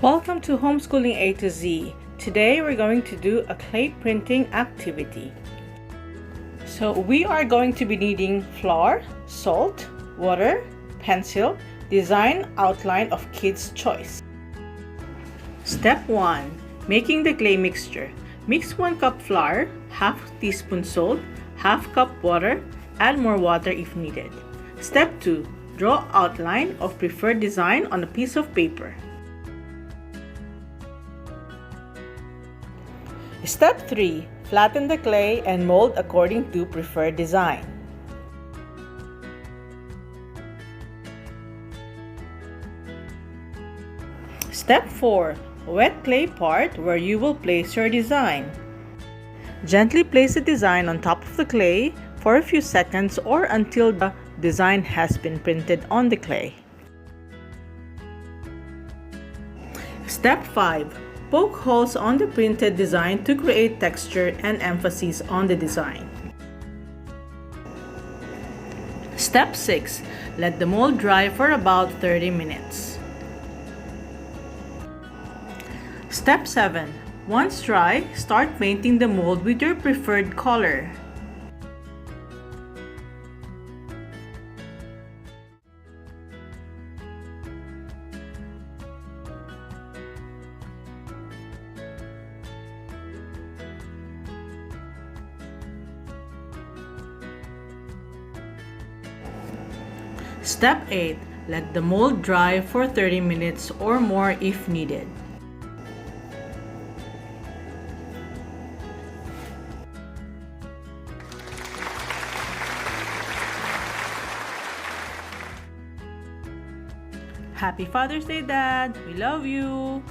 Welcome to Homeschooling A to Z. Today we're going to do a clay printing activity. So we are going to be needing flour, salt, water, pencil, design outline of kids' choice. Step 1. Making the clay mixture. Mix 1 cup flour, half teaspoon salt, half cup water, add more water if needed. Step 2. Draw outline of preferred design on a piece of paper. Step 3. Flatten the clay and mold according to preferred design. Step 4. Wet clay part where you will place your design. Gently place the design on top of the clay for a few seconds or until the design has been printed on the clay. Step 5. Poke holes on the printed design to create texture and emphasis on the design. Step 6. Let the mold dry for about 30 minutes. Step 7. Once dry, start painting the mold with your preferred color. Step 8. Let the mold dry for 30 minutes or more if needed. Happy Father's Day, Dad! We love you!